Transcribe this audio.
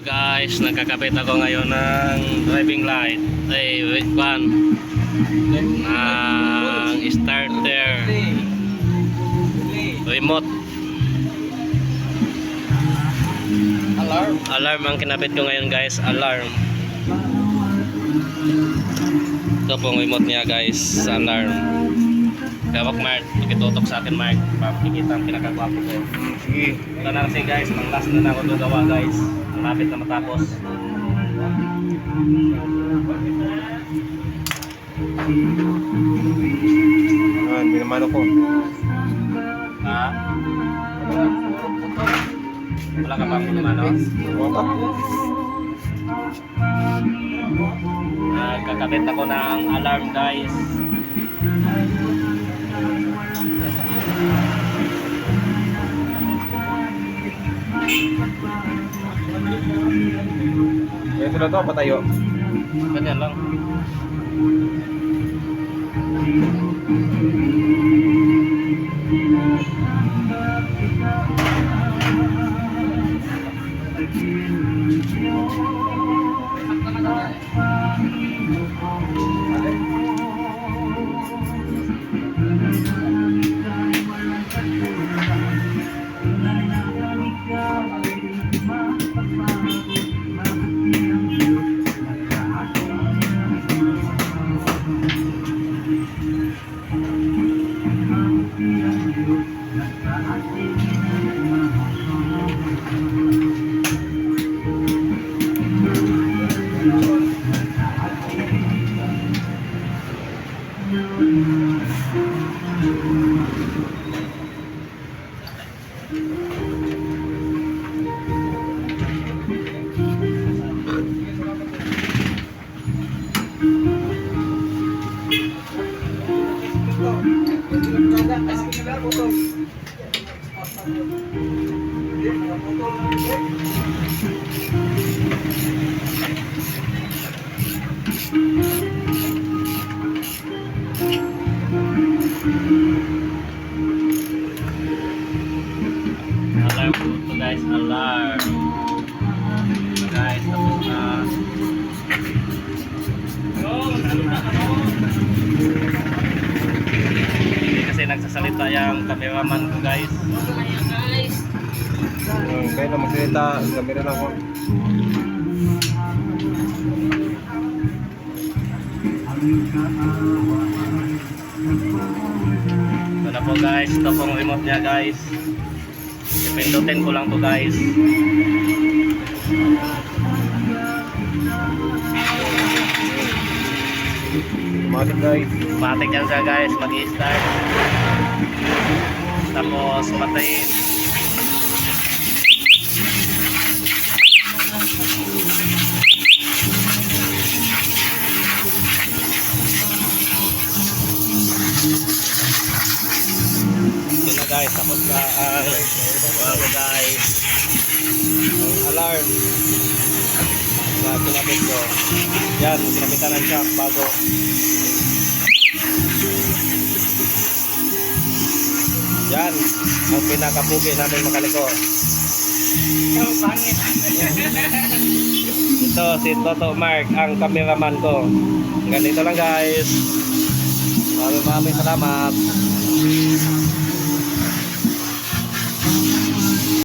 Guys, nagkakapit ako ngayon ng driving light. Wait one. Ng starter. Remote. Alarm ang kinapit ko ngayon guys. Alarm. Ito pong remote niya guys. Alarm. Gawak Mark. Pakitutok sa akin Mark. Pakikita ang pinakagwapo ko. Sige. Ito na kasi guys. Pang last na ako ito gawa guys. Malapit na matapos. Hindi naman ako. Ha? Wala ka pang ano? Nagkakabit ako ng alarm guys. Ito na to, patayo. Ganyan lang. Alarm po ito guys, alarm. Guys, tapos na. Hindi kasi nagsasalita yung cameraman ko guys. Kaya na magsalita, camera lang ako. Ito na po guys, ito pong remote niya guys. Pindutin ko lang to guys. Automatic guys. Matik yan siya guys, mag-i-start. Tapos patayin. Ito na guys, tapos na ang guys ang alarm na kinapit ko. Yan, kinapitan ng shock bago. Yan, ang pinakapugi namin makaliko. Ang pangit. Ito si Toto Mark, ang cameraman ko. Ganito lang guys. Maraming salamat.